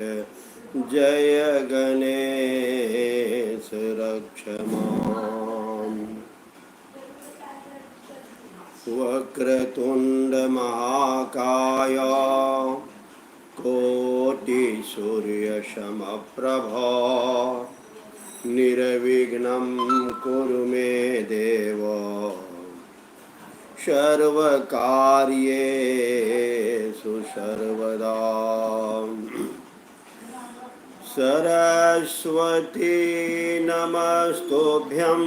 जय गणेश रक्ष माम्। वक्रतुंड महाकाय कोटि सूर्य समप्रभा निर्विघ्नं कुरु मे देव सर्वकार्येषु सर्वदा। सरस्वती नमस्तुभ्यं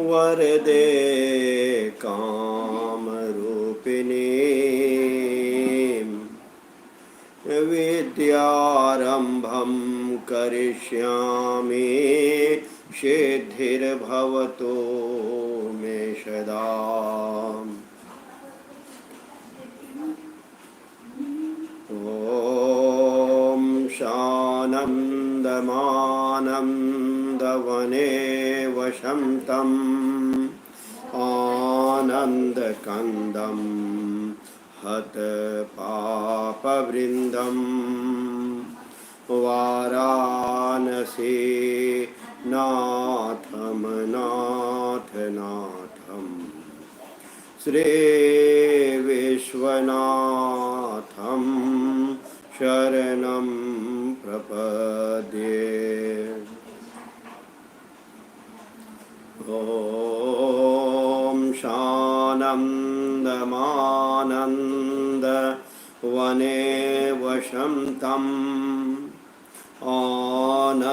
वरदे कामरूपिणी विद्यारम्भं करिष्यामि सिद्धिर्भवतु मे सदा। ॐ शानन्दमानन्दवने वसन्तम् आनन्दकन्दं हतपापवृन्दं वाराणसी नाथं श्रीविश्वनाथं शरणं प्रपद्ये। ॐ शानन्दमानन्दवने वसन्तम् आनन्दकन्दं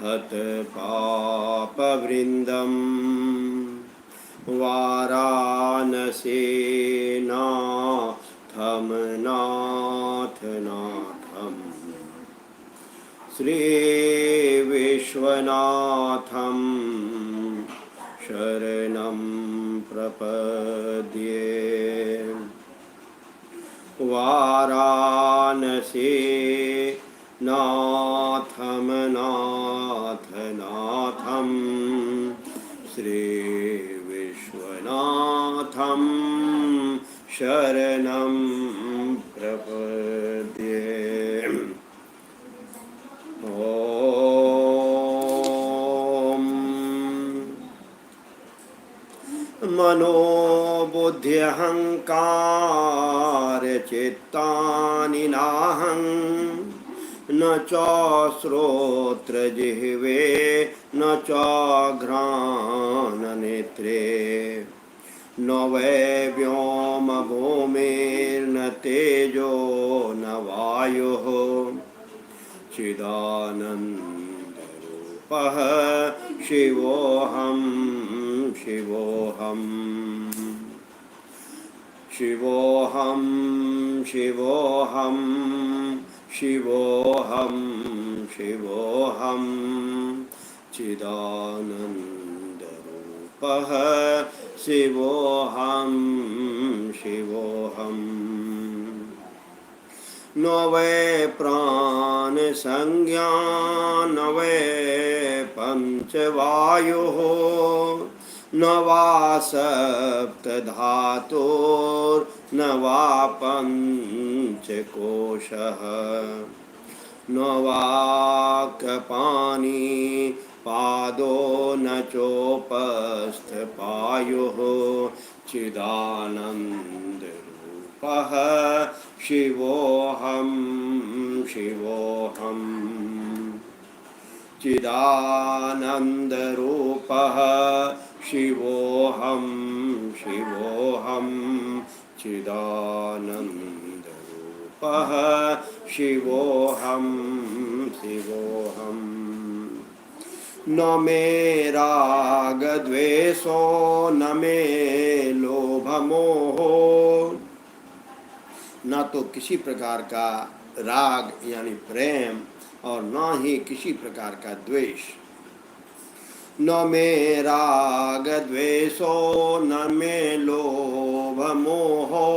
हतपापवृन्दं वाराणसी नाथं श्रीविश्वनाथं शरणं प्रपद्ये। वाराणसी नाथं श्रीविश्वनाथं शरणं प्रपद्ये। ॐ मनोबुद्ध्यहंकार चित्तानि नाहं न च श्रोत्रजिह्वे न च घ्राणनेत्रे न वै व्योम भूमिर्न तेजो न वायुः चिदानन्दरूपः शिवोऽहं शिवोऽहं शिवोऽहं शिवोऽहं शिवोऽहं शिवोऽहं चिदानन्दरूपः शिवोऽहं शिवोऽहम्। न वै प्राणसंज्ञा न वै पंचवायुः न वा सप्तधातुर्न वा पंचकोशः न वाक्पाणि पादो न चोपस्थपायुः चिदानन्दरूपः शिवोऽहं शिवोऽहं चिदानन्दरूपः शिवोऽहं शिवोऽहं चिदानन्दरूपः शिवोऽहं शिवोऽहं। न मे रागद्वेषो न मे लोभमोहो, न तो किसी प्रकार का राग यानी प्रेम और न ही किसी प्रकार का द्वेष। न मे राग द्वेषो न मे लोभ मोहो,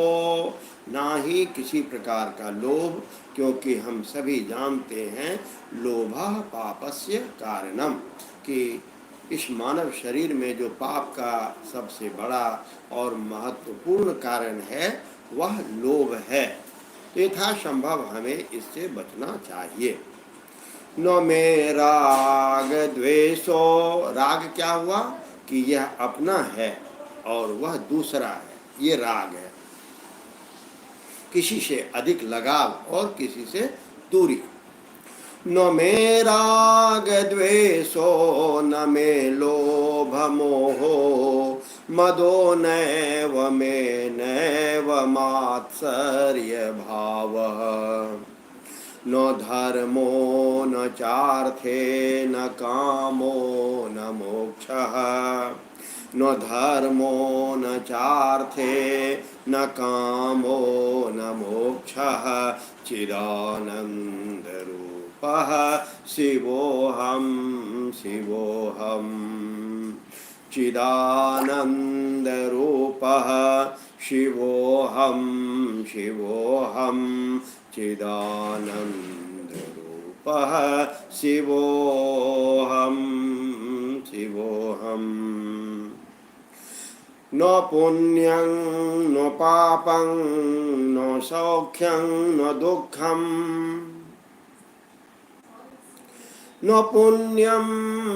ना ही किसी प्रकार का लोभ, क्योंकि हम सभी जानते हैं लोभः पापस्य कारणम, कि इस मानव शरीर में जो पाप का सबसे बड़ा और महत्वपूर्ण कारण है वह लोभ है। यथासंभव हमें इससे बचना चाहिए। न में राग द्वेषो, राग क्या हुआ कि यह अपना है और वह दूसरा है, ये राग है। किसी से अधिक लगाव और किसी से दूरी। न में राग द्वेषो न में लोभ मोहो, मदो नैव में नैव मात्सर्य भावः। न धर्मो न चार्थे न कामो न मोक्षः, न धर्मो न चार्थे न कामो न मोक्षः, चिदानन्दरूपः शिवोऽहं शिवोऽहं। चिदानन्दरूपः शिवोऽहं शिवोऽहं, चिदानन्दरूपः शिवोऽहं शिवोऽहं। न पुण्यं न पापं न सौख्यं न दुःखं, न पुण्यं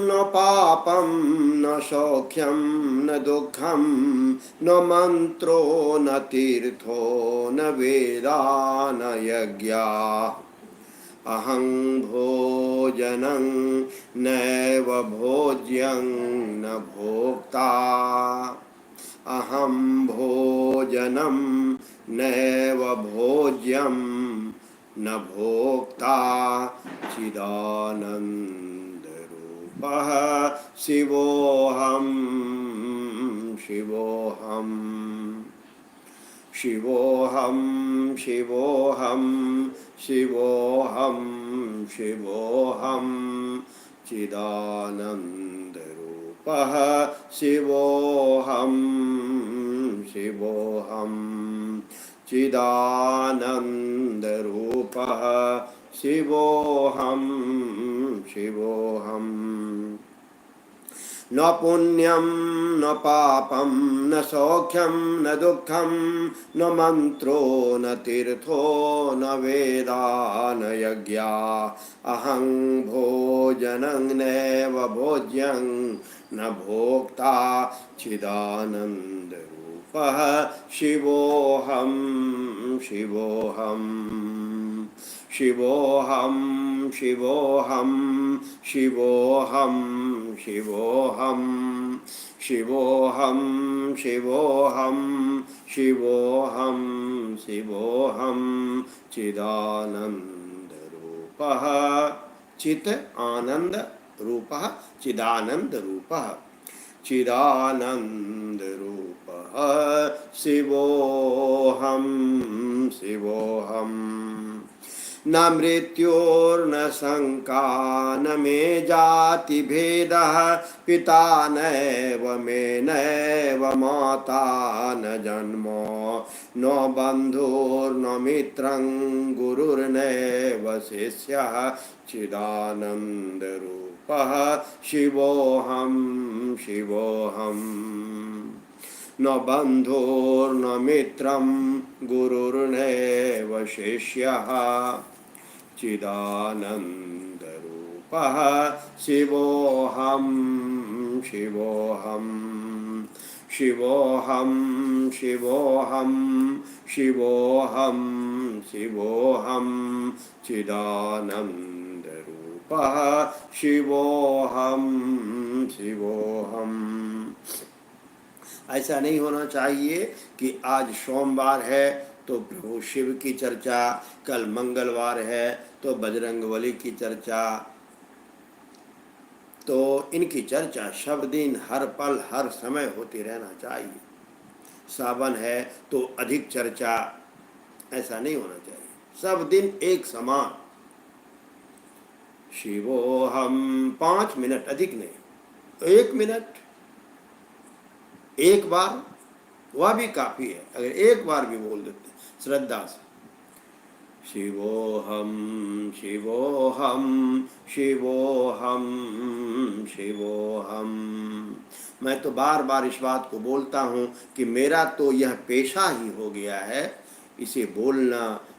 न पापं न सौख्यं न दुःखं, न मंत्रो न तीर्थो न वेदा न यज्ञा। अहं भोजनं नैव भोज्यं न भोक्ता, अहं भोजनं नैव भोज्यं न भोक्ता, चिदानन्दरूपः शिवोऽहं शिवोऽहं। शिवोऽहं शिवोऽहं शिवोऽहं शिवोऽहं, चिदानन्दरूपः शिवोऽहं शिवोऽहं, चिदानन्दरूपः शिवोऽहं शिवोऽहं। न पुण्यं न पापं न सौख्यं न दुःखं, न मंत्रो न तीर्थो न वेदा न यज्ञा। अहं भोजनं नैव भोज्यं न भोक्ता, चिदानन्दरूपः शिवोऽहं शिवोऽहं। शिवोऽहं शिवोऽहं शिवोऽहं शिवोऽहं, शिवोऽहं शिवोऽहं शिवोऽहं शिवोऽहं, चिदानन्दरूपः चित आनंद रूपः चिदानन्दरूपः, चिदानन्दरूपः शिवोऽहं शिवोऽहं। न मृत्योर्न शंका न मे जाति भेदः, पिता नैव मे नैव माता न जन्मो, न बन्धुर्न मित्रं गुरुर्नैव शिष्यः, चिदानन्दरूपः शिवोऽहं शिवोऽहं। न बन्धुर्न मित्रं गुरुर्नैव शिष्यः, चिदानन्दरूपः शिवोऽहं शिवोऽहं। शिवोऽहं शिवोऽहं शिवोऽहं शिवोऽहं, चिदानन्दरूपः शिवोऽहं शिवोऽहं। ऐसा नहीं होना चाहिए कि आज सोमवार है तो प्रभु शिव की चर्चा, कल मंगलवार है तो बजरंगबली की चर्चा, तो इनकी चर्चा सब दिन हर पल हर समय होती रहना चाहिए। सावन है तो अधिक चर्चा, ऐसा नहीं होना चाहिए। सब दिन एक समान। शिवोऽहं 5 मिनट, अधिक नहीं, 1 मिनट, एक बार, वह भी काफी है। अगर एक बार भी बोल देते श्रद्धा से, शिवोऽहं शिवोऽहं शिवोऽहं शिवोऽहं। मैं तो बार बार इस बात को बोलता हूँ कि मेरा तो यह पेशा ही हो गया है, इसे बोलना,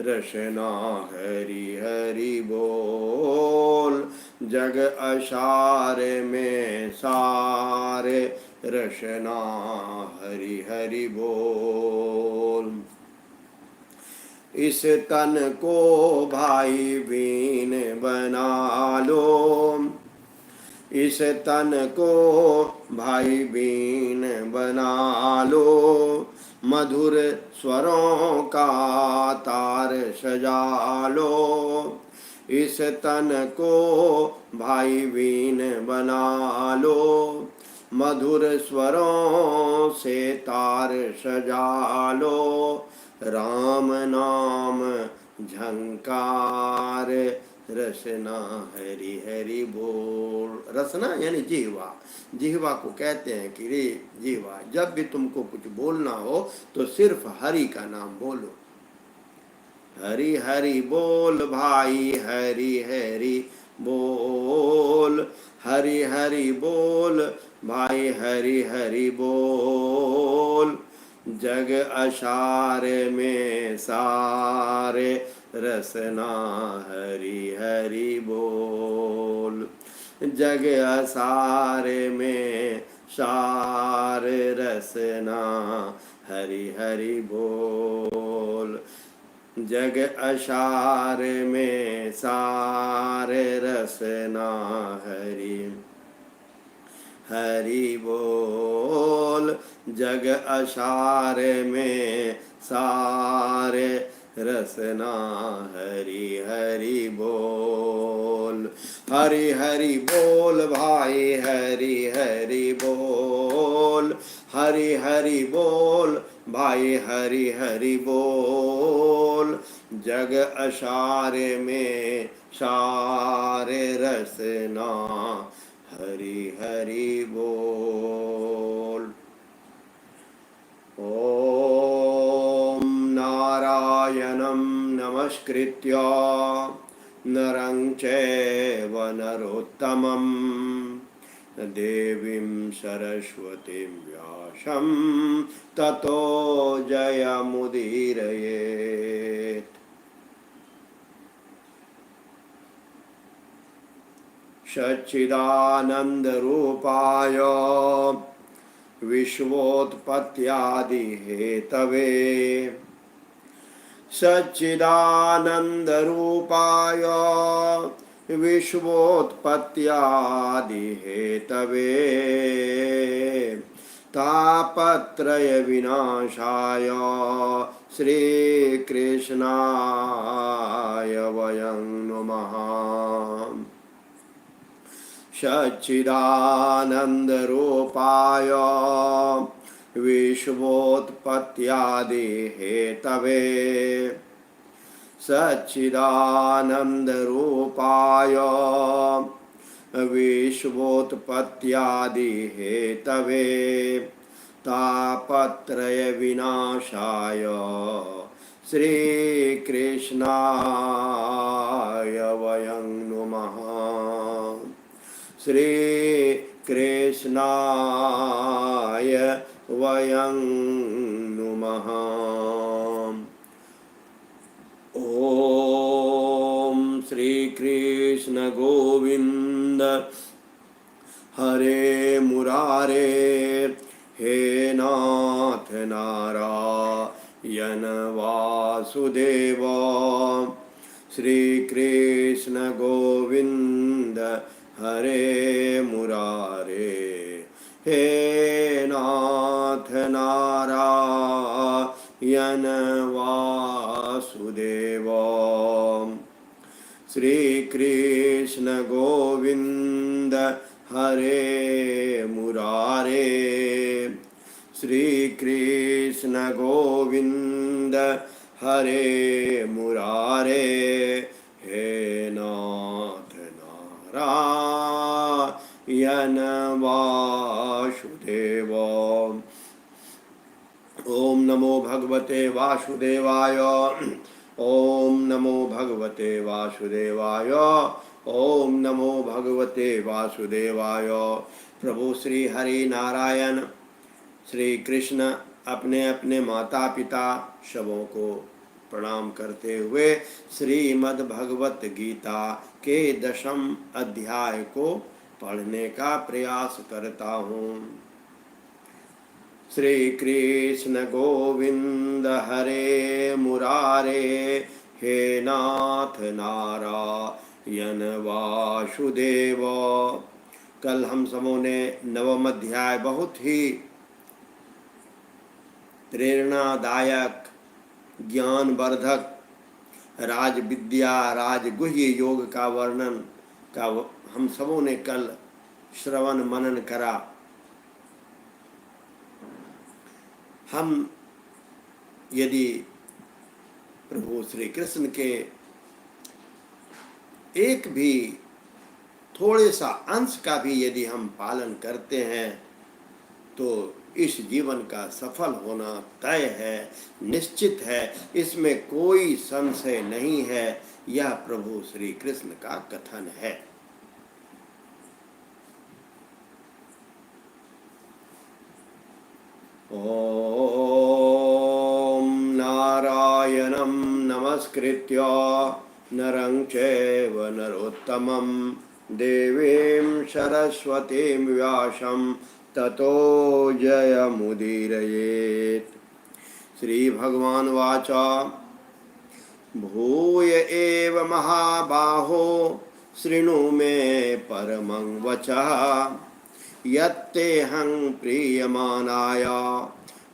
रसना हरि हरि बोल। जग असार में सारे रसना हरि हरि बोल। इस तन को भाई बीन बना लो, इस तन को भाई बीन बना लो। मधुर स्वरों का तार सजा लो, इस तन को भाई बीन बना लो। मधुर स्वरों से तार सजा लो। राम नाम झंकार रसना हरि हरि बोल। रसना यानी जिह्वा। जिह्वा को कहते हैं कि रे जिह्वा, जब भी तुमको कुछ बोलना हो तो सिर्फ हरि का नाम बोलो। हरि हरि बोल भाई, हरि हरि बोल। हरि हरि बोल भाई, हरि हरि बोल। जग असार में सारे रसना हरि हरि बोल। जग असार में सार रसना हरि हरि बोल। जग असार में सारे रसना हरि हरि बोल। जग असार में सारे रसना हरि हरि बोल। हरि हरि बोल भाई, हरि हरि बोल। हरि हरि बोल भाई, हरि हरि बोल। जग असार में सारे रसना हरि हरि बोल। ओम नारायणं नमस्कृत्य नरं चैव नरोत्तमं देवीं सरस्वतीं व्यासं ततो जयमुदीरयेत्। सच्चिदानन्दरूपाय विश्वोत्पत्त्यादिहेतवे, सच्चिदानन्दरूपाय विश्वोत्पत्त्यादिहेतवे, तापत्रयविनाशाय श्रीकृष्णाय वयं नुमः। सच्चिदानन्दरूपाय विश्वोत्पत्त्यादिहेतवे, सच्चिदानन्दरूपाय विश्वोत्पत्त्यादिहेतवे, तापत्रयविनाशाय श्रीकृष्णाय वयं नुमः। श्री कृष्णाय वयं नुमः। ओम श्री कृष्ण गोविंद हरे मुरारे, हे नाथ नारायण वासुदेव। श्री कृष्ण गोविंद हरे मुरारे, हे नाथ नारायण वासुदेव। श्री कृष्ण गोविंद हरे मुरारे, श्री कृष्ण गोविंद हरे मुरारे, हे नाथ नारायण वासुदेव। ओम नमो भगवते वासुदेवाय, ओम नमो भगवते वासुदेवाय, ओम नमो भगवते वासुदेवाय। प्रभु श्री हरि नारायण श्री कृष्ण अपने अपने माता पिता सबों को प्रणाम करते हुए श्रीमद् भगवत गीता के 10वें अध्याय को पढ़ने का प्रयास करता हूँ। श्री कृष्ण गोविंद हरे मुरारे, हे नाथ नारायण वासुदेव। कल हम सबों ने 9वां अध्याय बहुत ही प्रेरणादायक, ज्ञानवर्धक, राज विद्या, राजगुह्य योग का वर्णन का हम सबों ने कल श्रवण मनन करा। हम यदि प्रभु श्री कृष्ण के एक भी थोड़े सा अंश का भी यदि हम पालन करते हैं तो इस जीवन का सफल होना तय है, निश्चित है, इसमें कोई संशय नहीं है। यह प्रभु श्री कृष्ण का कथन है। ओम नारायणं नमस्कृत्य नरं चैव नरोत्तमं देवीं सरस्वतीं व्यासं ततो जयमुदीरयेत्। श्री भगवान वाच भूय एव महाबाहो शृणु मे परमं वचः यत्तेऽहं प्रीयमाणाय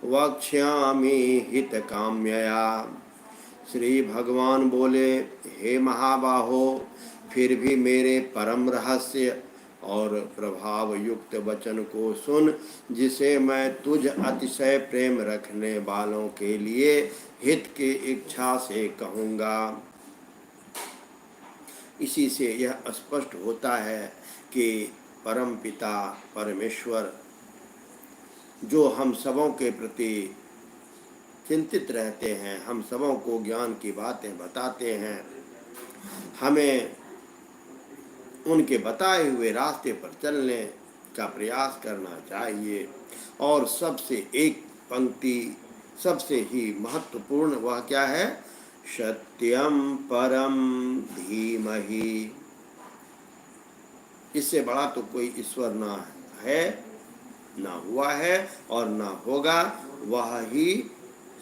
वक्ष्यामि हितकाम्यया। श्री भगवान बोले, हे महाबाहो, फिर भी मेरे परम रहस्य और प्रभाव युक्त वचन को सुन, जिसे मैं तुझ अतिशय प्रेम रखने वालों के लिए हित की इच्छा से कहूँगा। इसी से यह स्पष्ट होता है कि परम पिता परमेश्वर जो हम सबों के प्रति चिंतित रहते हैं, हम सबों को ज्ञान की बातें बताते हैं, हमें उनके बताए हुए रास्ते पर चलने का प्रयास करना चाहिए। और सबसे एक पंक्ति सबसे ही महत्वपूर्ण वह क्या है? सत्यम परम धीमहि। इससे बड़ा तो कोई ईश्वर ना है, ना हुआ है और ना होगा। वह ही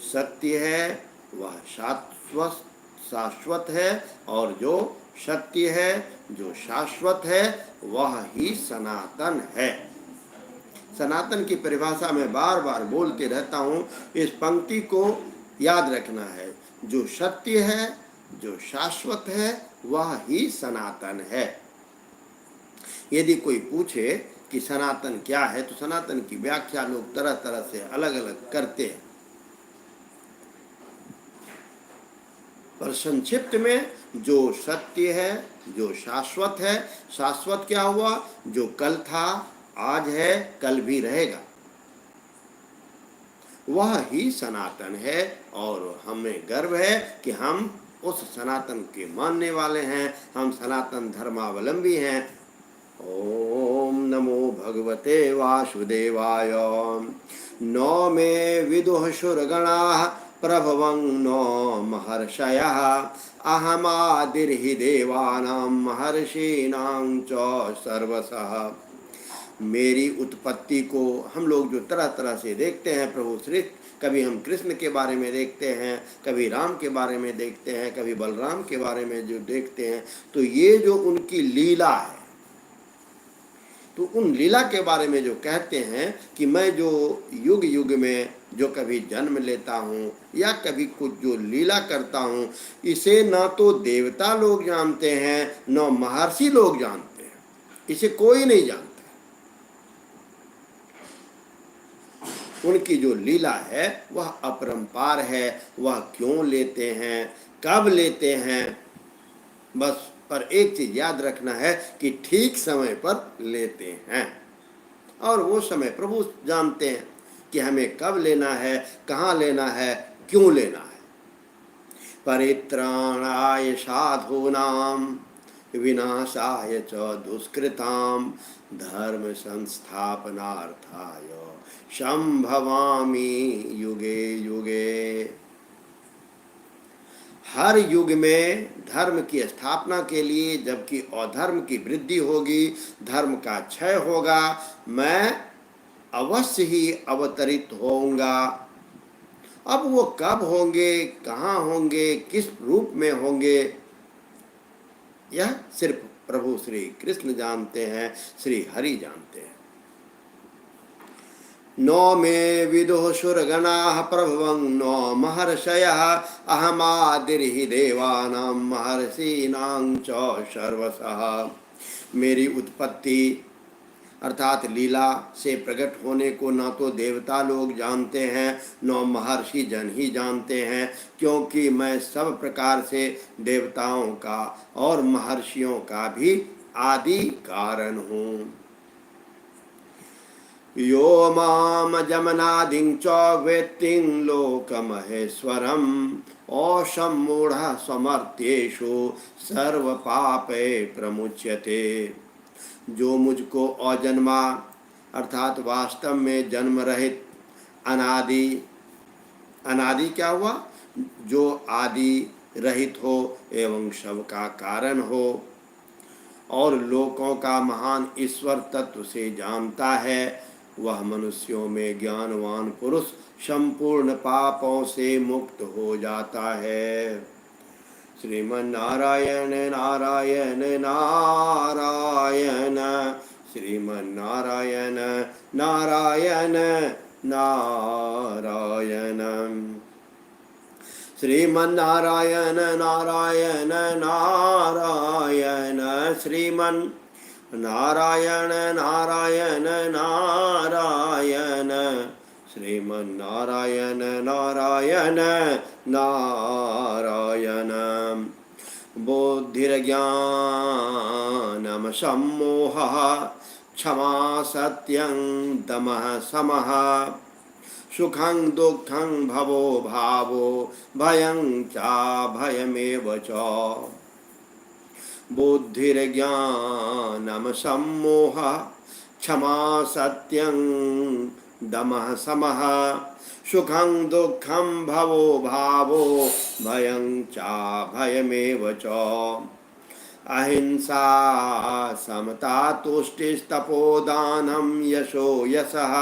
सत्य है, वह शाश्वत है, और जो सत्य है, जो शाश्वत है, वह ही सनातन है। सनातन की परिभाषा में बार बार बोलते रहता हूँ, इस पंक्ति को याद रखना है। जो सत्य है, जो शाश्वत है, वह ही सनातन है। यदि कोई पूछे कि सनातन क्या है, तो सनातन की व्याख्या लोग तरह तरह से अलग अलग करते हैं, पर संक्षिप्त में जो सत्य है, जो शाश्वत है। शाश्वत क्या हुआ? जो कल था, आज है, कल भी रहेगा, वह ही सनातन है। और हमें गर्व है कि हम उस सनातन के मानने वाले हैं, हम सनातन धर्मावलंबी हैं। ओम नमो भगवते वासुदेवाय। नौ मे विदुः सुरगणाः प्रभवं नो महर्षयः अहमादिर्हि देवानां महर्षीणां च सर्वशः। मेरी उत्पत्ति को हम लोग जो तरह तरह से देखते हैं प्रभु श्री, कभी हम कृष्ण के बारे में देखते हैं, कभी राम के बारे में देखते हैं, कभी बलराम के बारे में जो देखते हैं, तो ये जो उनकी लीला है, तो उन लीला के बारे में जो कहते हैं कि मैं जो युग युग में जो कभी जन्म लेता हूँ या कभी कुछ जो लीला करता हूँ, इसे ना तो देवता लोग जानते हैं, न महर्षि लोग जानते हैं, इसे कोई नहीं जानता। उनकी जो लीला है वह अपरंपार है। वह क्यों लेते हैं, कब लेते हैं, बस पर एक चीज याद रखना है कि ठीक समय पर लेते हैं। और वो समय प्रभु जानते हैं कि हमें कब लेना है, कहाँ लेना है, क्यों लेना है। परित्राणाय साधूनां विनाशाय च दुष्कृतां धर्म संस्थापनार्थाय संभवामि युगे युगे। हर युग में धर्म की स्थापना के लिए, जबकि अधर्म की वृद्धि होगी, धर्म का क्षय होगा, मैं अवश्य ही अवतरित होऊंगा। अब वो कब होंगे, कहाँ होंगे, किस रूप में होंगे, यह सिर्फ प्रभु श्री कृष्ण जानते हैं, श्री हरि जानते हैं। नो मे विदुः सुरगणाः प्रभवं नो महर्षयः अहमादिर्हि देवानां महर्षीणां च सर्वशः। मेरी उत्पत्ति अर्थात लीला से प्रकट होने को न तो देवता लोग जानते हैं, न महर्षि जन ही जानते हैं, क्योंकि मैं सब प्रकार से देवताओं का और महर्षियों का भी आदि कारण हूँ। यो माम जमनादिं च वेत्तिं लोकमहेश्वरम् असम्मूढ़ः समर्थ्येषु सर्वपापै प्रमुच्यते। जो मुझको अजन्मा अर्थात वास्तव में जन्म रहित, अनादि, अनादि क्या हुआ, जो आदि रहित हो एवं सबका कारण हो और लोकों का महान ईश्वर तत्व से जानता है, वह मनुष्यों में ज्ञानवान पुरुष संपूर्ण पापों से मुक्त हो जाता है। श्रीमन्नारायण नारायण नारायण, श्रीमन्नारायण नारायण नारायण, श्रीमन्नारायण नारायण नारायण, श्रीमन्नारायण नारायण नारायण, श्रीमन्नारायण नारायण नारायण। बुद्धिर्ज्ञानम् सम्मोहः क्षमा सत्यं दमः समः, सुखं दुःखं भवो भावो भयं चा भयमेव च। बुद्धिर्ज्ञानम् सम्मोहः क्षमा सत्यं दमः समः, सुखं दुःखं भवो भावो भयं चा भयमेव च। अहिंसा समता तुष्टिस्तपोदानं यशो यशः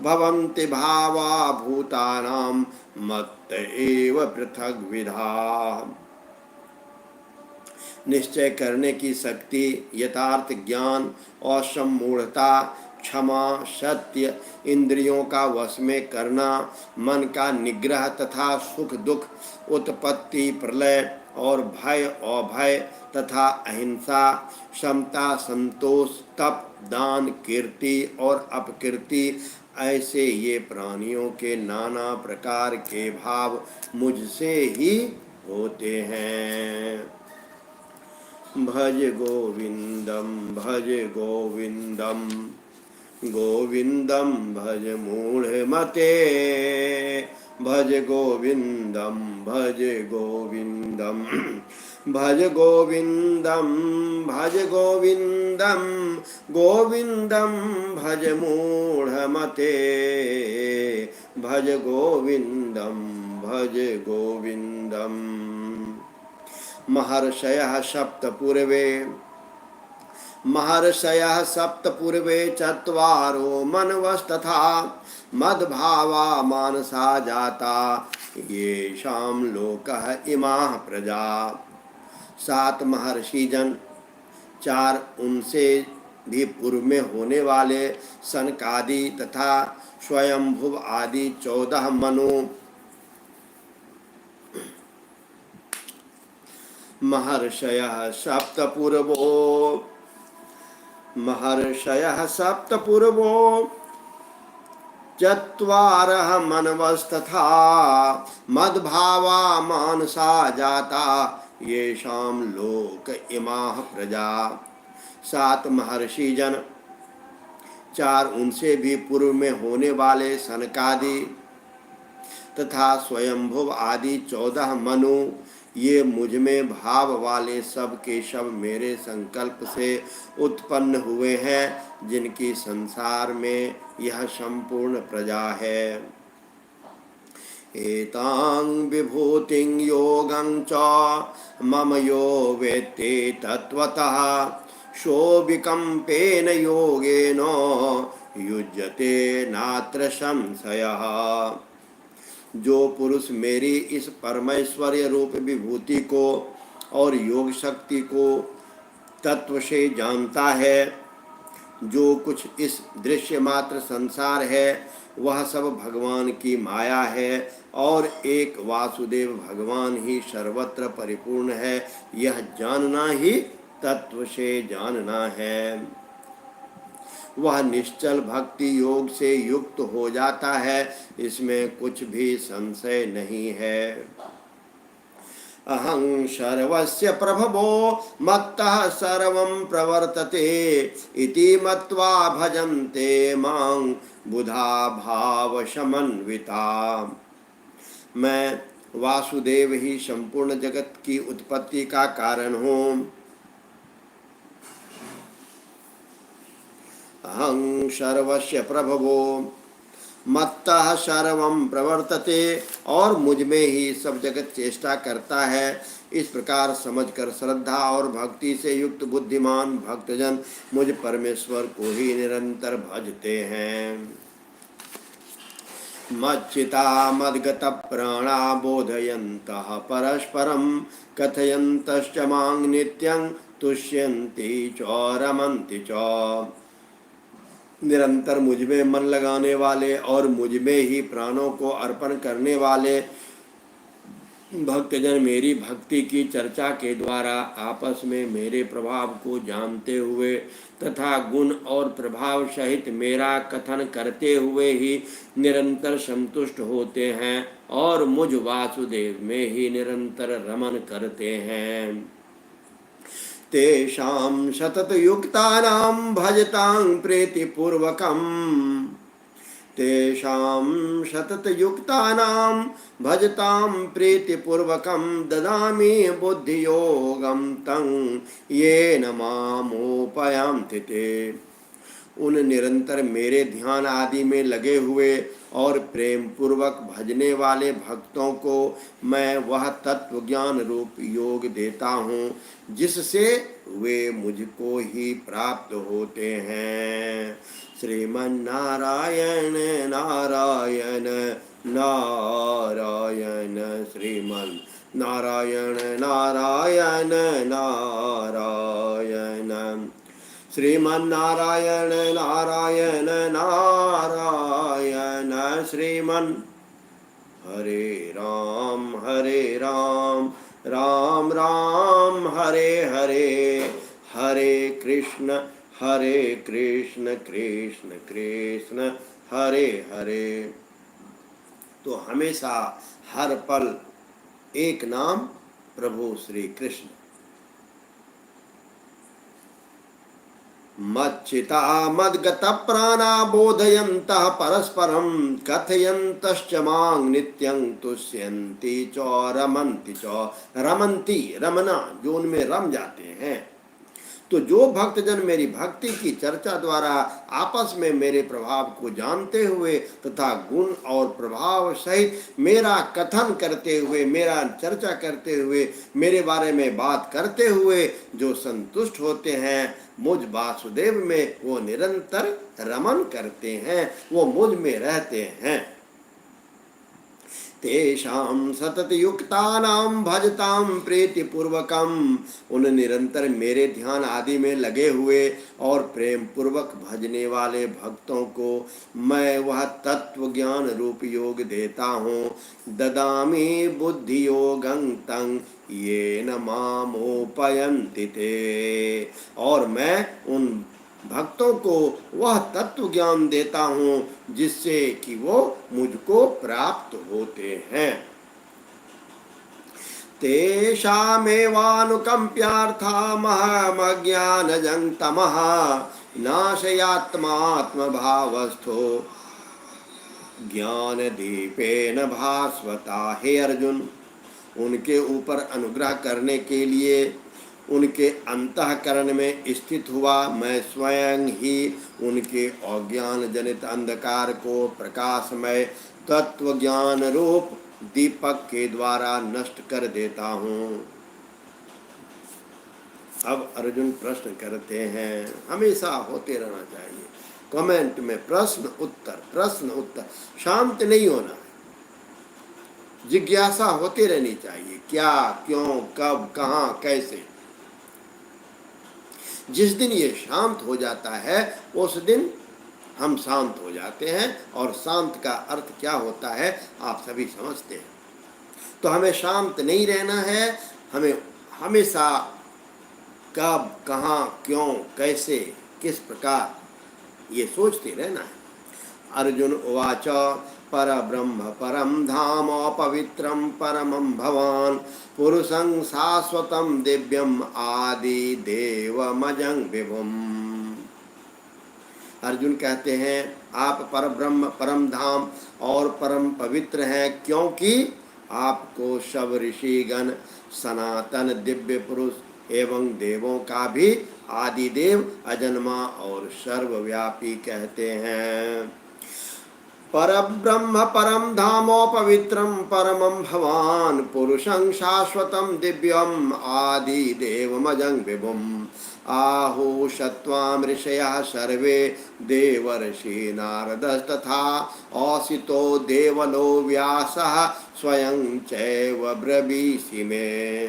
भवन्ति भावा भूतानां मत्त एव पृथग्विधा। निश्चय करने की शक्ति, यथार्थ ज्ञान और सम्मूढ़ता, क्षमा, सत्य, इंद्रियों का वश में करना, मन का निग्रह तथा सुख दुख, उत्पत्ति प्रलय और भय अभय तथा अहिंसा, समता संतोष, तप, दान, कीर्ति और अपकीर्ति, ऐसे ये प्राणियों के नाना प्रकार के भाव मुझसे ही होते हैं। भज गोविंदम भज गोविंदम, गोविंदम भज मूढ़मते, भज गोविंदम भज गोविंदम, भज गोविंदम भज गोविंदम, गोविंदम भज मूढ़मते, भज गोविंदम भज गोविंदम। महर्षयः सप्त पूर्वे, महर्षयः सप्त पूर्वे चत्वारो मनवस्तथा मद्भावा मानसा जाता येषां लोकः इमाः प्रजा। 7 महर्षि जन, 4 उनसे भी पूर्व में होने वाले सनकादि तथा स्वयंभुव आदि 14 मनु। महर्षयः सप्त पूर्वो, महर्षयः सप्त पूर्वो चत्वारः मनवस्तथा मद्भावा मानसा जाता येषां लोक इमाः प्रजा। 7 महर्षि जन, 4 उनसे भी पूर्व में होने वाले सनकादि तथा स्वयंभुव आदि 14 मनु, ये मुझ में भाव वाले सब के सब मेरे संकल्प से उत्पन्न हुए हैं, जिनकी संसार में यह संपूर्ण प्रजा है। एतां विभूतिं योगं च मम यो वेत्ति तत्त्वतः सोऽविकम्पेन योगेन युज्यते नात्र संशयः। जो पुरुष मेरी इस परमेश्वर्य रूप विभूति को और योग शक्ति को तत्व से जानता है, जो कुछ इस दृश्य मात्र संसार है वह सब भगवान की माया है और एक वासुदेव भगवान ही सर्वत्र परिपूर्ण है, यह जानना ही तत्व से जानना है। वह निश्चल भक्ति योग से युक्त हो जाता है, इसमें कुछ भी संशय नहीं है। अहं सर्वस्य प्रभवो मत्तः सर्वं प्रवर्तते इति मत्वा भजन्ते मां बुधा भाव समन्विता। मैं वासुदेव ही संपूर्ण जगत की उत्पत्ति का कारण हूँ। अहं सर्वस्य प्रभवो मत्तः सर्वं प्रवर्तते, और मुझ में ही सब जगत चेष्टा करता है। इस प्रकार समझकर श्रद्धा और भक्ति से युक्त बुद्धिमान भक्तजन मुझ परमेश्वर को ही निरंतर भजते हैं। मच्चिता मद्गत प्राणा बोधयन्तः परस्परं कथयन्तश्च मां नित्यं तुष्यन्ति च रमन्ति च। निरंतर मुझ में मन लगाने वाले और मुझ में ही प्राणों को अर्पण करने वाले भक्तजन मेरी भक्ति की चर्चा के द्वारा आपस में मेरे प्रभाव को जानते हुए तथा गुण और प्रभाव सहित मेरा कथन करते हुए ही निरंतर संतुष्ट होते हैं और मुझ वासुदेव में ही निरंतर रमन करते हैं। तेषां सततयुक्तानां भजतां प्रीतिपूर्वकम् तेषां सततयुक्तानां भजतां प्रीतिपूर्वकं ददामि बुद्धियोगं तं येन मामुपयान्ति ते। उन निरंतर मेरे ध्यान आदि में लगे हुए और प्रेम पूर्वक भजने वाले भक्तों को मैं वह तत्व ज्ञान रूप योग देता हूँ जिससे वे मुझको ही प्राप्त होते हैं। श्रीमन्नारायण नारायण नारायण श्रीमन् नारायण नारायण नारायण श्रीमन्नारायण नारायण नारायण श्रीमन् हरे राम राम राम हरे हरे हरे कृष्ण कृष्ण कृष्ण हरे हरे। तो हमेशा हर पल एक नाम प्रभु श्री कृष्ण। मच्चिता मद्गत प्राणा बोधयन्तः परस्परं कथयन्तश्च मां नित्यं तुष्यन्ति च रमन्ति च। रमन्ति रमना, जो उनमें रम जाते हैं। तो जो भक्तजन मेरी भक्ति की चर्चा द्वारा आपस में मेरे प्रभाव को जानते हुए तथा गुण और प्रभाव सहित मेरा कथन करते हुए, मेरा चर्चा करते हुए, मेरे बारे में बात करते हुए जो संतुष्ट होते हैं मुझ वासुदेव में, वो निरंतर रमन करते हैं, वो मुझ में रहते हैं। तेषां सततयुक्तानां भजतां प्रीतिपूर्वकम्। उन निरंतर मेरे ध्यान आदि में लगे हुए और प्रेम पूर्वक भजने वाले भक्तों को मैं वह तत्व ज्ञान रूप योग देता हूँ। ददामि बुद्धि योगं तं येन मामुपयन्ति ते। और मैं उन भक्तों को वह तत्व ज्ञान देता हूँ जिससे कि वो मुझको प्राप्त होते हैं। तेषामेवानुकंप्यार्थमहमज्ञानजं तमः नाशयात्मात्मभावस्थो ज्ञानदीपेन भास्वता। हे अर्जुन, उनके ऊपर अनुग्रह करने के लिए उनके अंतःकरण में स्थित हुआ मैं स्वयं ही उनके अज्ञान जनित अंधकार को प्रकाशमय तत्व ज्ञान रूप दीपक के द्वारा नष्ट कर देता हूँ। अब अर्जुन प्रश्न करते हैं, हमेशा होते रहना चाहिए कमेंट में प्रश्न उत्तर, शांत नहीं होना है, जिज्ञासा होती रहनी चाहिए, क्या, क्यों, कब, कहाँ, कैसे। जिस दिन ये शांत हो जाता है उस दिन हम शांत हो जाते हैं, और शांत का अर्थ क्या होता है आप सभी समझते हैं। तो हमें शांत नहीं रहना है, हमें हमेशा कब, कहाँ, क्यों, कैसे, किस प्रकार ये सोचते रहना है। अर्जुन उवाच परब्रह्म परम धाम पवित्रम परमं भवान पुरुषं शाश्वतं दिव्यम आदि देवमजं विभुम। अर्जुन कहते हैं आप परब्रह्म परम धाम और परम पवित्र हैं, क्योंकि आपको सब ऋषिगण सनातन दिव्य पुरुष एवं देवों का भी आदिदेव अजन्मा और सर्वव्यापी कहते हैं। परब्रह्म परम धामो पवित्रम परमं भवान पुरुषं शाश्वतं दिव्यम आदि देवमजं विभुम आहुषत्वां ऋषयः सर्वे देवर्षि नारदस्तथा औसितो देवलो व्यासः स्वयं चैव ब्रवीषि मे।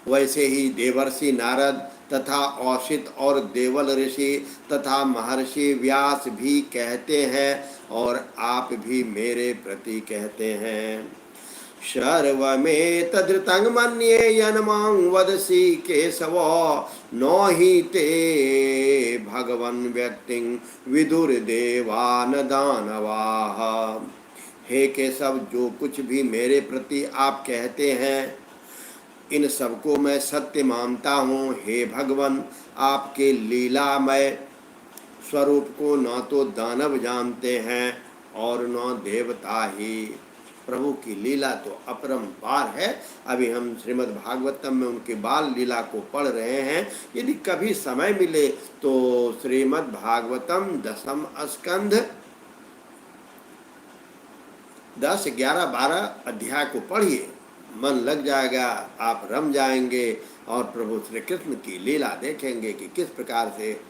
वैसे ही देवर्षि नारद तथा औसित और देवल ऋषि तथा महर्षि व्यास भी कहते हैं, और आप भी मेरे प्रति कहते हैं। सर्वमेतदृतं मन्ये यन्मां वदसि केशव नो हि ते भगवन् व्यक्तिं विदुर्देवान् दानवाः। हे केशव, जो कुछ भी मेरे प्रति आप कहते हैं इन सबको मैं सत्य मानता हूँ। हे भगवान, आपके लीलामय स्वरूप को न तो दानव जानते हैं और न देवता ही। प्रभु की लीला तो अपरंपार है। अभी हम श्रीमद् भागवतम में उनके बाल लीला को पढ़ रहे हैं। यदि कभी समय मिले तो श्रीमद् भागवतम 10th स्कंध 10, 11, 12 अध्याय को पढ़िए, मन लग जाएगा, आप रम जाएंगे और प्रभु श्री कृष्ण की लीला देखेंगे कि किस प्रकार से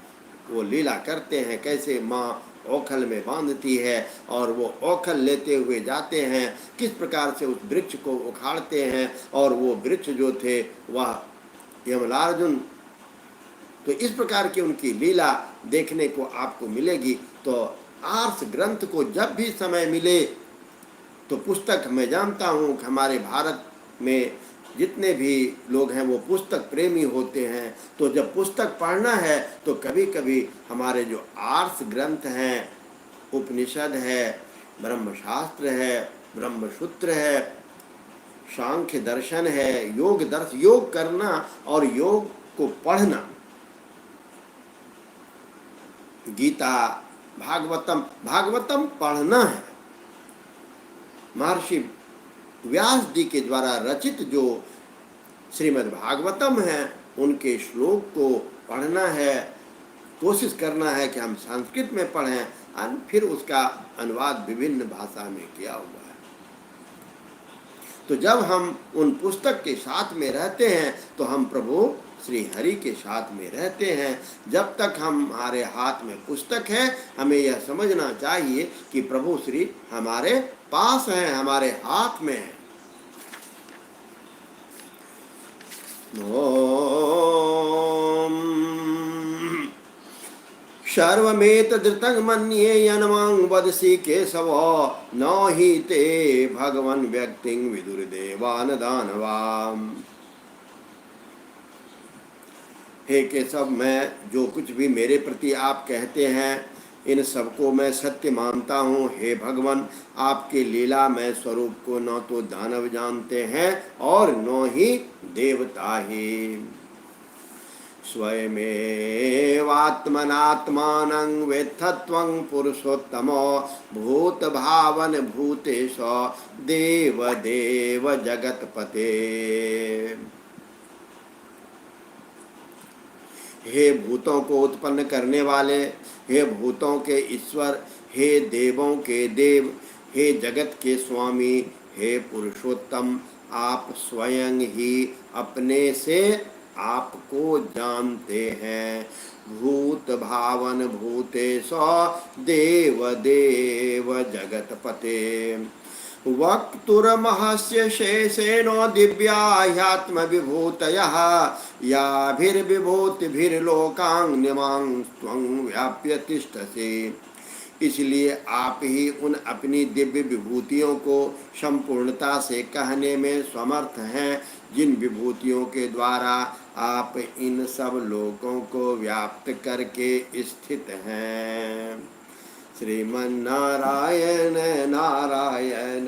वो लीला करते हैं, कैसे माँ ओखल में बांधती है और वो ओखल लेते हुए जाते हैं, किस प्रकार से उस वृक्ष को उखाड़ते हैं और वो वृक्ष जो थे वह यमलार्जुन। तो इस प्रकार की उनकी लीला देखने को आपको मिलेगी। तो आर्ष ग्रंथ को जब भी समय मिले तो पुस्तक, मैं जानता हूँ कि हमारे भारत में जितने भी लोग हैं वो पुस्तक प्रेमी होते हैं। तो जब पुस्तक पढ़ना है तो कभी कभी हमारे जो आर्ष ग्रंथ हैं, उपनिषद है, ब्रह्मशास्त्र है, ब्रह्मसूत्र है, सांख्य दर्शन है, योग करना और योग को पढ़ना, गीता, भागवतम पढ़ना है। महर्षि व्यास जी के द्वारा रचित जो श्रीमद् भागवतम है उनके श्लोक को पढ़ना है, कोशिश करना है कि हम संस्कृत में पढ़ें, और फिर उसका अनुवाद विभिन्न भाषा में किया हुआ है। तो जब हम उन पुस्तक के साथ में रहते हैं तो हम प्रभु श्री हरि के साथ में रहते हैं। जब तक हमारे हाथ में पुस्तक है हमें यह समझना चाहिए कि प्रभु श्री हमारे पास हैं, हमारे हाथ में हैं। ओम सर्वमेतदृतं मन्ये यन्मां वदसि केशव न हि ते भगवन् व्यक्तिं विदुर्देवान् दानवाः। हे केशव, मैं जो कुछ भी मेरे प्रति आप कहते हैं इन सबको मैं सत्य मानता हूँ। हे भगवान, आपके लीला में स्वरूप को न तो दानव जानते हैं और न ही देवता ही। स्वयमेवात्मनात्मानं वेत्थत्वं पुरुषोत्तमो भूत भावन भूतेश देव देव जगतपते। हे भूतों को उत्पन्न करने वाले, हे भूतों के ईश्वर, हे देवों के देव, हे जगत के स्वामी, हे पुरुषोत्तम, आप स्वयं ही अपने से आपको जानते हैं। भूत भावन भूतेश देव देव जगतपते। वक्तुर्महस्य शेषेणो दिव्याह्यात्म विभूतयः याभिर्विभूतिभिर्लोकान् त्वं व्याप्य तिष्ठसि। इसलिए आप ही उन अपनी दिव्य विभूतियों को संपूर्णता से कहने में समर्थ हैं, जिन विभूतियों के द्वारा आप इन सब लोकों को व्याप्त करके स्थित हैं। श्रीमन्नारायण नारायण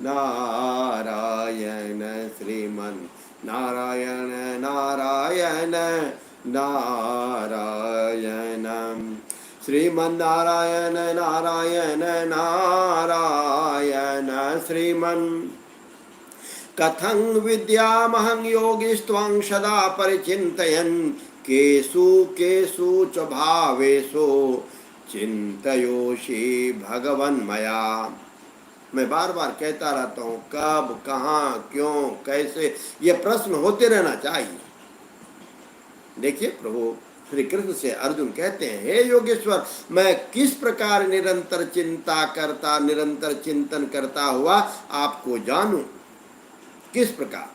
नारायण, श्रीमन्नारायण नारायण नारायण, श्रीमन्नारायण नारायण नारायण। श्रीमन् कथं विद्यामहं योगिस्त्वं सदा परिचिन्तयन् केषु केषु च भावेषु चिंतयोषि भगवन्मया। मैं बार बार कहता रहता हूँ, कब, कहाँ, क्यों, कैसे, ये प्रश्न होते रहना चाहिए। देखिए प्रभु श्री कृष्ण से अर्जुन कहते हैं, हे योगेश्वर, मैं किस प्रकार निरंतर निरंतर चिंतन करता हुआ आपको जानूं, किस प्रकार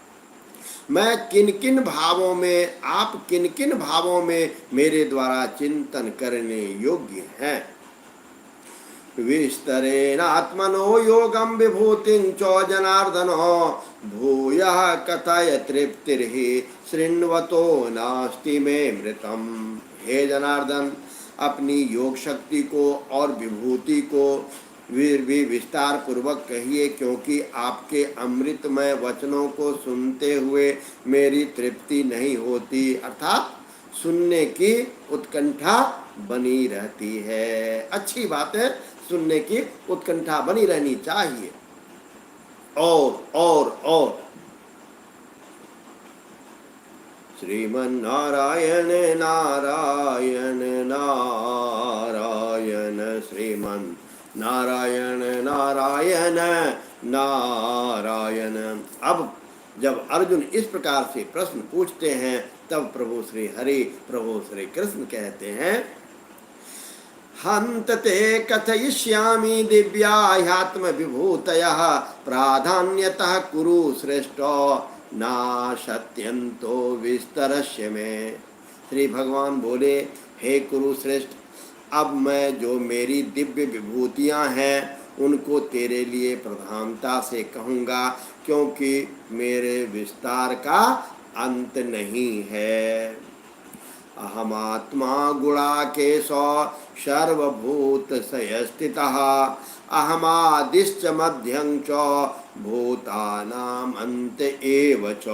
मैं किन किन भावों में, आप किन किन भावों में मेरे द्वारा चिंतन करने योग्य हैं। विस्तरेणात्मनो योगम विभूतिं च जनार्दनो भूयः कथय तृप्तिर्हि शृण्वतो नास्ति मे मृतम। हे जनार्दन, अपनी योग शक्ति को और विभूति को भी विस्तार पूर्वक कहिए, क्योंकि आपके अमृतमय वचनों को सुनते हुए मेरी तृप्ति नहीं होती, अर्थात सुनने की उत्कंठा बनी रहती है। अच्छी बात है, सुनने की उत्कंठा बनी रहनी चाहिए। और श्रीमन्नारायण नारायण नारायण, श्रीमन् नारायण नारायण नारायण। अब जब अर्जुन इस प्रकार से प्रश्न पूछते हैं, तब प्रभु श्री हरि, प्रभु श्री कृष्ण कहते हैं, हन्त ते कथयिष्यामि दिव्याह्यात्म विभूतयः प्राधान्यतः कुरु श्रेष्ठो नाशत्यन्तो विस्तरस्य मे। श्री भगवान बोले, हे कुरु श्रेष्ठ, अब मैं जो मेरी दिव्य विभूतियां हैं उनको तेरे लिए प्रधानता से कहूँगा, क्योंकि मेरे विस्तार का अंत नहीं है। अहमात्मा गुणाकेशो सर्वभूत स्थितः अहमादिश्च मध्यं च भूतानां अन्त एव च।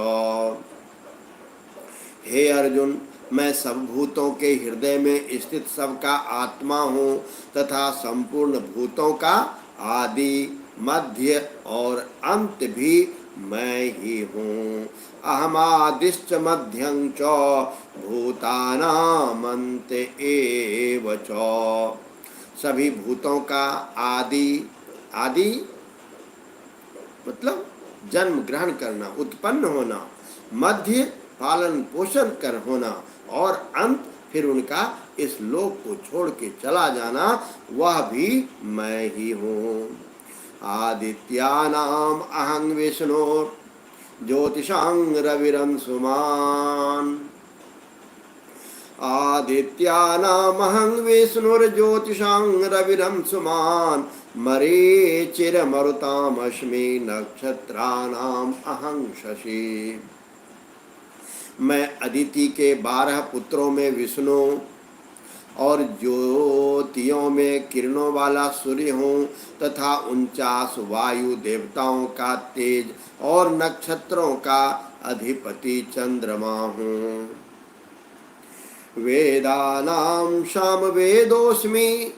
हे अर्जुन, मैं सब भूतों के हृदय में स्थित सबका आत्मा हूँ तथा संपूर्ण भूतों का आदि, मध्य और अंत भी मैं ही हूँ। अहमादिश्च मध्यं च भूतानां अन्त एव च। सभी भूतों का आदि, आदि मतलब जन्म ग्रहण करना, उत्पन्न होना, मध्य पालन पोषण कर होना, और अंत फिर उनका इस लोक को छोड़ के चला जाना, वह भी मैं ही हूँ। आदित्यानाम अहं विष्णु ज्योतिषां रविरंशुमान्। आदित्यानामहं विष्णुर्ज्योतिषां रविरंशुमान् मरीचिर्मरुतामस्मि नक्षत्राणाम् अहं शशि। मैं अदिति के 12 पुत्रों में विष्णु और ज्योतियों में किरणों वाला सूर्य हूँ तथा 49 वायु देवताओं का तेज और नक्षत्रों का अधिपति चंद्रमा हूँ। वेदानां सामवेदोऽस्मि,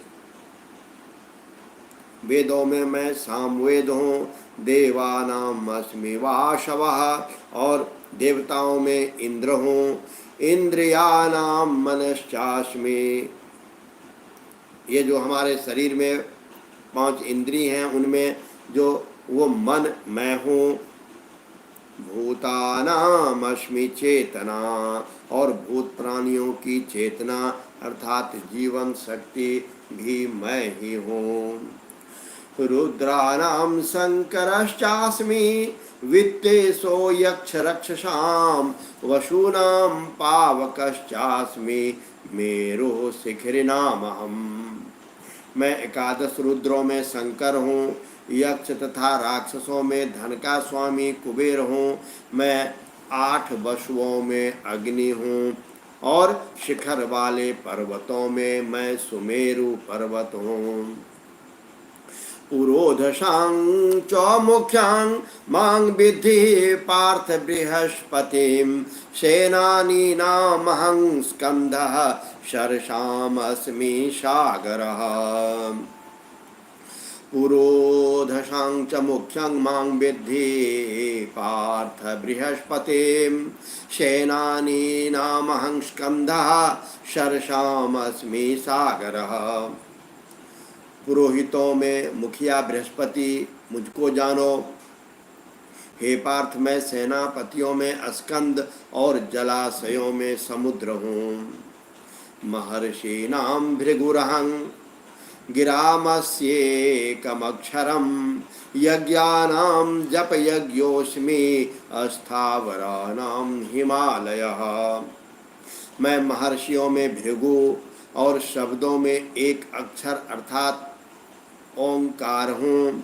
वेदों में मैं सामवेद हूँ। देवानां अस्मि वासवः, और देवताओं में इंद्र हूँ। इंद्रियानां मनश्चास्मि, ये जो हमारे शरीर में 5 इंद्रिय हैं उनमें जो वो मन मैं हूँ। भूतानामस्मि चेतना, और भूत प्राणियों की चेतना अर्थात जीवन शक्ति भी मैं ही हूँ। रुद्राणां शंकरश्चास्मि, वित्तेशो यक्ष रक्षसां, वसूनां पावकश्चास्मि, मेरुः शिखरिणामहम्। मैं 11 रुद्रों में शंकर हूँ, यक्ष तथा राक्षसों में धन का स्वामी कुबेर हूँ। मैं 8 वसुओं में अग्नि हूँ, और शिखर वाले पर्वतों में मैं सुमेरु पर्वत हूँ। पुरोधशां च मुख्यां मां विद्धि पार्थ बृहस्पतिं, सेनानीनामहं स्कंदः शर्षामस्मि सागरः। पुरोधशां च मुख्यं मां विद्धि पार्थ बृहस्पतिं, सेनानीनामहं स्कंदः शर्षामस्मि सागरः। पुरोहितों में मुखिया बृहस्पति मुझको जानो। हे पार्थ, मैं सेनापतियों में स्कंद और जलाशयों में समुद्र हूँ। महर्षीणां भृगुरहं गिरामस्येकमक्षरं, यज्ञानां जपयज्ञोऽस्मि अस्थावराणां हिमालयः। मैं महर्षियों में भृगु और शब्दों में एक अक्षर अर्थात ओंकार हूँ।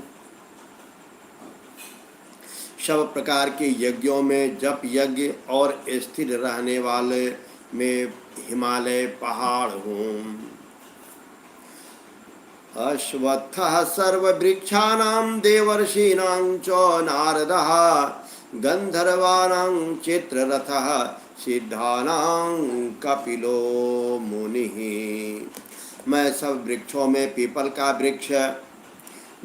सब प्रकार के यज्ञों में जप यज्ञ और स्थिर रहने वाले में हिमालय पहाड़ हूँ। अश्वत्थः सर्ववृक्षाणां देवर्षीणां च नारदः, गंधर्वाणां चित्ररथः सिद्धानां कपिलो मुनिः। मैं सब वृक्षों में पीपल का वृक्ष,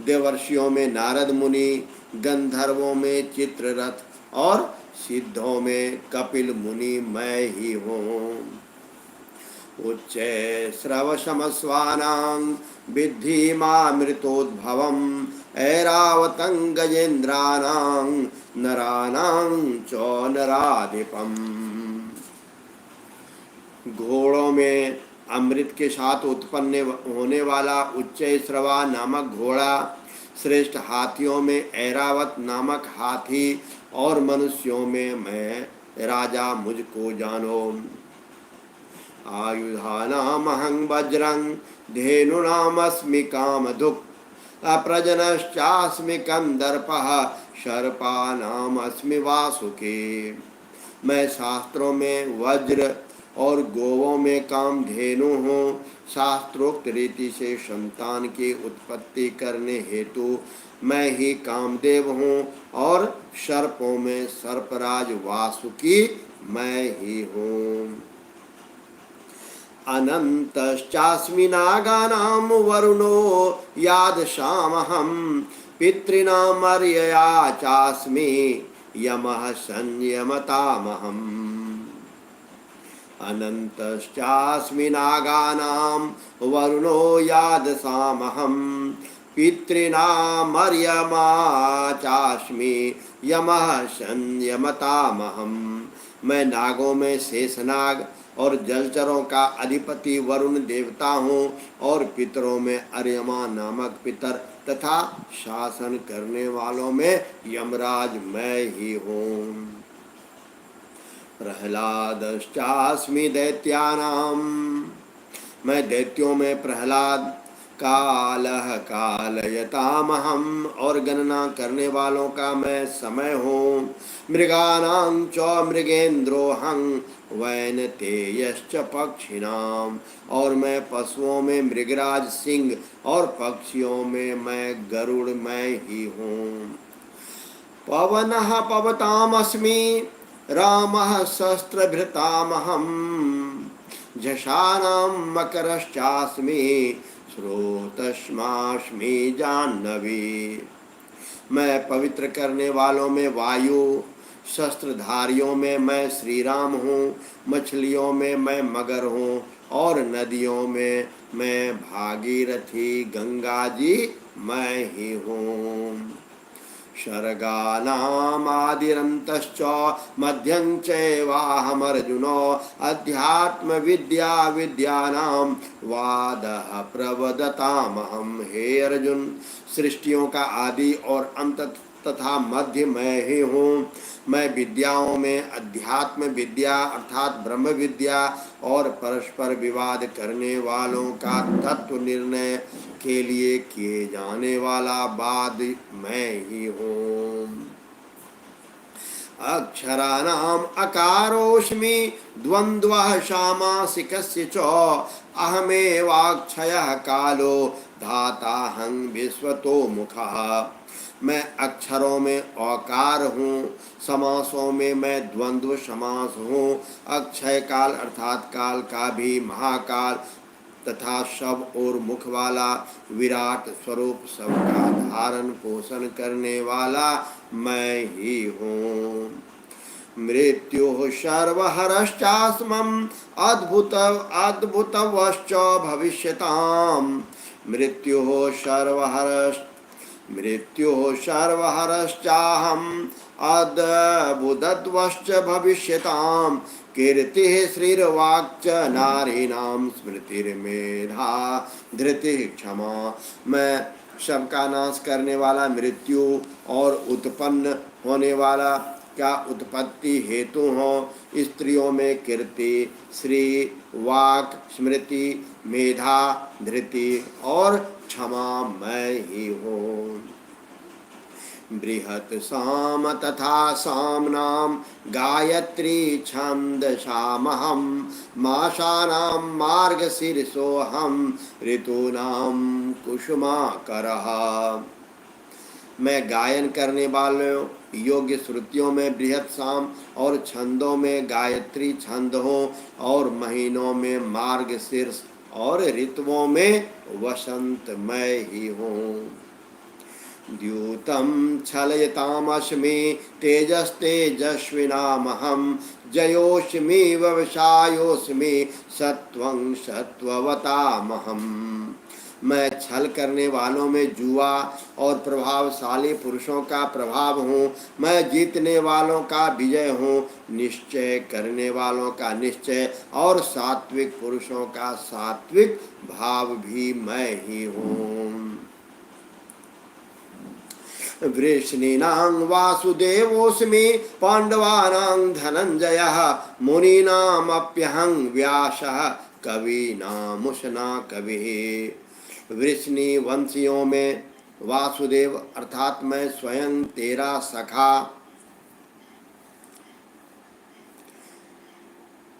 देवर्षियों में नारद मुनि, गंधर्वों में चित्ररथ और सिद्धों में कपिल मुनि मैं ही हूँ। उच्चै श्रवसमस्वानां विद्धि मामृतोद्भवम्, ऐरावतं गजेन्द्राणां नराणां च नराधिपम्। घोड़ों में अमृत के साथ उत्पन्न होने वाला उच्चैश्रवा नामक घोड़ा, श्रेष्ठ हाथियों में ऐरावत नामक हाथी, और मनुष्यों में मैं राजा मुझको जानो। आयुधानामहं वज्रं, धेनूनामस्मि कामधुक्, अप्रजनश्चास्मि कंदर्पः, सर्पानामस्मि वासुकी। मैं शास्त्रों में वज्र और गोवों में कामधेनु हूँ। शास्त्रोक्त रीति से संतान की उत्पत्ति करने हेतु मैं ही कामदेव हूँ, और सर्पों में सर्पराज वासुकी मैं ही हूँ। अनंतश्चास्मि नागानां वरुणो यादशामहं, पितॄणामर्यया चास्मि यमः संयमतामहम्। अनंतश्चास्मि नागानां वरुणो यादसामहं, पितॄणामर्यमा चास्मि यमः संयमतामहम्। मैं नागों में शेषनाग और जलचरों का अधिपति वरुण देवता हूँ, और पितरों में अर्यमा नामक पितर तथा शासन करने वालों में यमराज मैं ही हूँ। प्रहलादश्चास्मि दैत्यानां, मैं दैत्यों में प्रहलाद, कालः कालयतामहं, और गणना करने वालों का मैं समय हूँ। मृगाणां च मृगेन्द्रोऽहं, वैनतेयश्च पक्षिणां, और मैं पशुओं में मृगराज सिंह, और पक्षियों में मैं गरुड़ मैं ही हूँ। पवनः पवतामस्मि, रामः शस्त्रभृतामहं, झषाणां मकरश्चास्मि, स्रोतस्मास्मि जाह्नवी। मैं पवित्र करने वालों में वायु, शस्त्रधारियों में मैं श्री राम हूँ, मछलियों में मैं मगर हूँ, और नदियों में मैं भागीरथी गंगा जी मैं ही हूँ। शर्गानामादिरन्तश्च मध्यं चैवाहमर्जुनो अध्यात्म विद्या विद्यानां वादः प्रवदतामहं। हे अर्जुन, सृष्टियों का आदि और अंत तथा मध्य मैं ही हूँ। मैं विद्याओं में अध्यात्म विद्या अर्थात ब्रह्म विद्या और परस्पर विवाद करने वालों का तत्व निर्णय के लिए किए जाने वाला वाद मैं ही हूँ। अक्षराणाम अकारोऽस्मि द्वन्द्वः सामासिकस्य च अहमेवाक्षयः कालो धाताहं विश्वतो मुखः। मैं अक्षरों में औकार हूँ, समासों में मैं द्वंद्व समास हूँ। अक्षय काल अर्थात काल का भी महाकाल तथा सब और मुख वाला विराट स्वरूप सबका धारण पोषण करने वाला मैं ही हूँ। मृत्यु सर्वहरश्चास्मम् अद्भुत अद्भुतवश्च भविष्यताम्। मृत्युः सर्वहरश्चाहम् अद्भुतवश्च भविष्यताम्। कीर्तिः श्रीर्वाक्च नारीणां स्मृतिर्मेधा धृतिः क्षमा। मैं सबका नाश करने वाला मृत्यु और उत्पन्न होने वाला क्या उत्पत्ति हेतु हो। स्त्रियों में कीर्ति, श्री, वाक, स्मृति, मेधा, धृति और क्षमा मैं ही हूँ। बृहत् साम तथा साम्नां गायत्री छन्दसामहं मासानां मार्गशीर्षोऽहं ऋतूनां कुसुमाकरः। मैं गायन करने वालों योग्य श्रुतियों में बृहत् साम और छंदों में गायत्री छंद हो, और महीनों में मार्गशीर्ष और ऋतुओं में वसंत मैं ही हूँ। द्यूतं छलयतामस्मि तेजस्तेजस्विनामहं जयोऽस्मि व्यवसायोऽस्मि सत्वं सत्ववतामहं। मैं छल करने वालों में जुआ और प्रभावशाली पुरुषों का प्रभाव हूँ। मैं जीतने वालों का विजय हूँ, निश्चय करने वालों का निश्चय और सात्विक पुरुषों का सात्विक भाव भी मैं ही हूँ। वृष्णीनां वासुदेवोऽस्मि पाण्डवानां धनञ्जयः मुनीनामप्यहं व्यासः कवीनामुशना कविः। वृष्णि वंशियों में वासुदेव अर्थात मैं स्वयं तेरा सखा,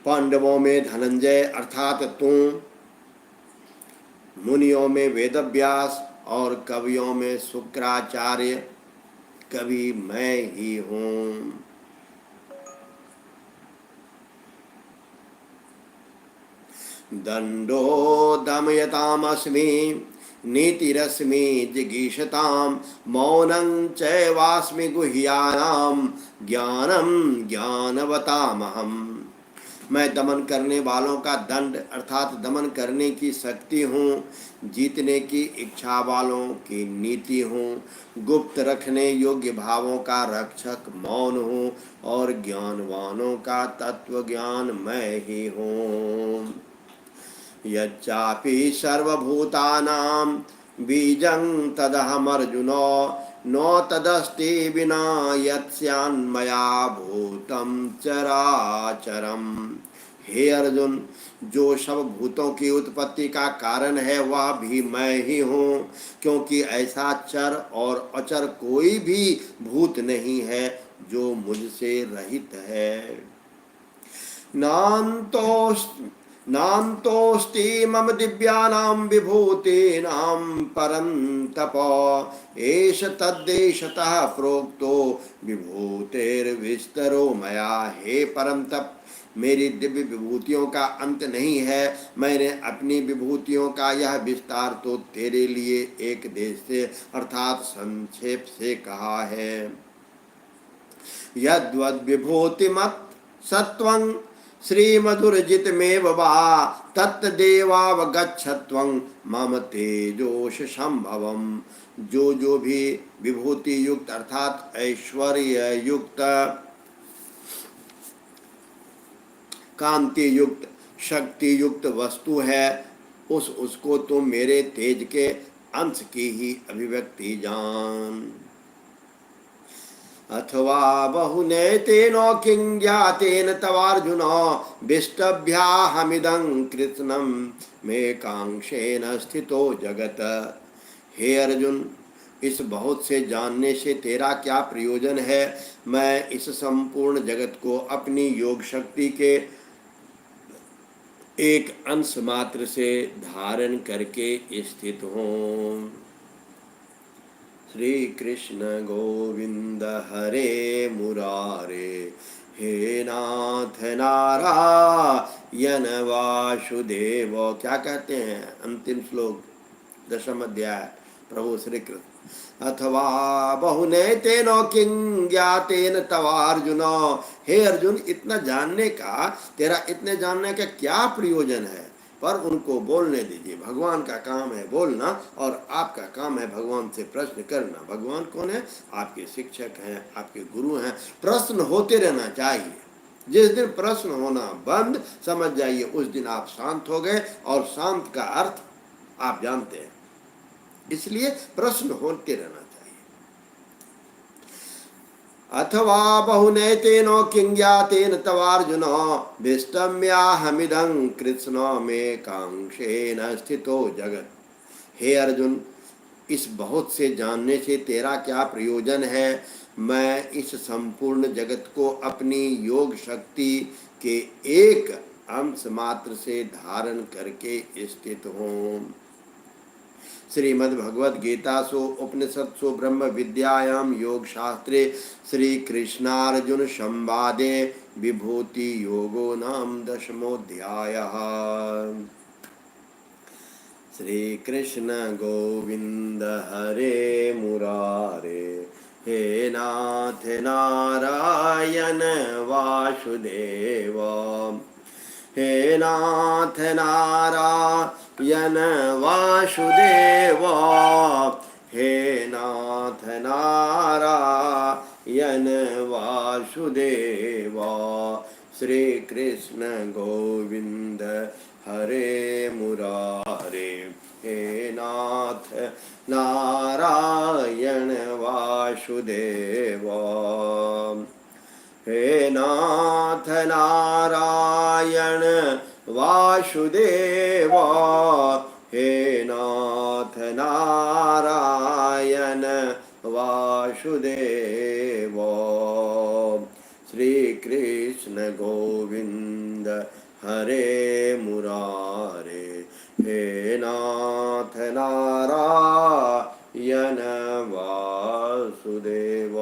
पांडवों में धनंजय अर्थात तू, मुनियों में वेदव्यास और कवियों में शुक्राचार्य कवि मैं ही हूँ। दंडो दमयतामस्मि नीतिरस्मि जिगीषतां मौनं चैवास्मि गुह्यानां ज्ञानं ज्ञानवतामहम्। मैं दमन करने वालों का दंड अर्थात दमन करने की शक्ति हूँ, जीतने की इच्छा वालों की नीति हूँ, गुप्त रखने योग्य भावों का रक्षक मौन हूँ, और ज्ञानवानों का तत्व ज्ञान मैं ही हूँ। यच्चापि सर्वभूतानां बीजं तदहमर्जुनो नो तदस्ति विना यत्स्यान्मया भूतं चराचरम। हे अर्जुन, जो सब भूतों की उत्पत्ति का कारण है वह भी मैं ही हूँ, क्योंकि ऐसा चर और अचर कोई भी भूत नहीं है जो मुझसे रहित है। नान्तोऽस्ति मम दिव्यानां विभूतीनां परन्तप एष तद्देशतः प्रोक्तो विभूतेर्विस्तरो मया। हे परम तप, मेरी दिव्य विभूतियों का अंत नहीं है। मैंने अपनी विभूतियों का यह विस्तार तो तेरे लिए एक देश से अर्थात संक्षेप से कहा है। यद्वद् विभूतिमत् सत्वं श्रीमधुरजितमेव वा तत्तदेवावगच्छत्वं मम तेजोश संभवम। जो भी विभूति युक्त अर्थात ऐश्वर्य युक्त, कांति युक्त, शक्ति युक्त वस्तु है, उसको तुम मेरे तेज के अंश की ही अभिव्यक्ति जान। अथवा बहुनैतेनो किं ज्ञातेन तवार्जुन विष्टभ्याहमिदं कृत्स्नं मे कांक्षेन स्थितो जगत। हे अर्जुन, इस बहुत से जानने से तेरा क्या प्रयोजन है? मैं इस संपूर्ण जगत को अपनी योग शक्ति के एक अंश मात्र से धारण करके स्थित हूँ। श्री कृष्ण गोविंद हरे मुरारे, हे नाथ नारायण वासुदेव। क्या कहते हैं अंतिम श्लोक, दशम अध्याय, प्रभु श्री कृष्ण। अथवा बहुनैतेनो किं ज्ञातेन तवार्जुन। हे अर्जुन, इतना जानने का, तेरा इतने जानने का क्या प्रयोजन है? पर उनको बोलने दीजिए। भगवान का काम है बोलना और आपका काम है भगवान से प्रश्न करना। भगवान कौन है? आपके शिक्षक हैं, आपके गुरु हैं। प्रश्न होते रहना चाहिए। जिस दिन प्रश्न होना बंद, समझ जाइए उस दिन आप शांत हो गए, और शांत का अर्थ आप जानते हैं। इसलिए प्रश्न होते रहना चाहिए। अथवा बहुनैतेनो किं ज्ञातेन तवार्जुन विष्टम्याहमिदं कृत्स्न मे कांक्षेन स्थितो जगत। हे अर्जुन, इस बहुत से जानने से तेरा क्या प्रयोजन है? मैं इस संपूर्ण जगत को अपनी योग शक्ति के एक अंश मात्र से धारण करके स्थित हूँ। श्रीमद्भगवद गीतासु उपनिषत्सु ब्रह्म विद्यायां योग शास्त्रे श्री कृष्णार्जुन संवादे विभूति योगो नाम दशमोऽध्यायः। श्री कृष्ण गोविंद हरे मुरारे, हे नाथ नारायण वासुदेव। हे नाथ नारायण वासुदेव, हे नाथ नारायण वासुदेव। श्री कृष्ण गोविंद हरे मुरारे, हे नाथ नारायण वासुदेव। हे नाथ नारायण वासुदेव, हे नाथ नारायण वासुदेव। श्री कृष्ण गोविंद हरे मुरारे, हे नाथ नारायण वासुदेव।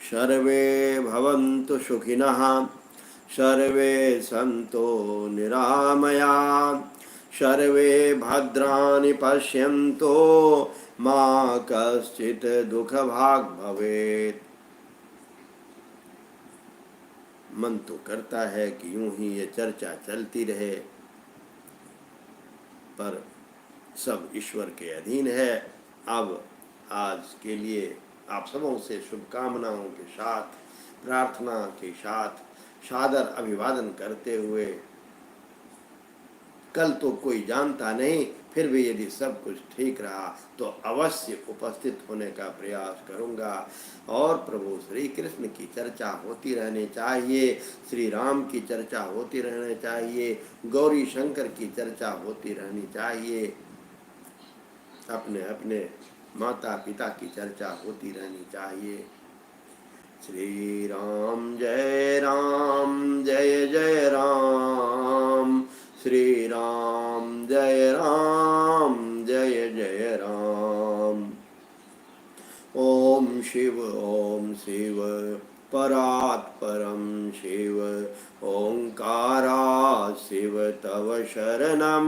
सर्वे भवन्तु सुखिनः, सर्वे सन्तु निरामया, सर्वे भद्राणि पश्यन्तु मा कश्चित् दुःखभाग् भवेत्। मन तो करता है कि यूं ही ये चर्चा चलती रहे, पर सब ईश्वर के अधीन है। अब आज के लिए आप सबों से शुभकामनाओं के साथ, प्रार्थना के साथ सादर अभिवादन करते हुए, कल तो कोई जानता नहीं, फिर भी यदि सब कुछ ठीक रहा तो अवश्य उपस्थित होने का प्रयास करूंगा। और प्रभु श्री कृष्ण की चर्चा होती रहनी चाहिए, श्री राम की चर्चा होती रहनी चाहिए, गौरी शंकर की चर्चा होती रहनी चाहिए, अपने अपने माता पिता की चर्चा होती रहनी चाहिए। श्री राम जय जय राम, श्री राम जय जय राम। ओम शिव परात् परम शिव, ओंकारा शिव तव शरणं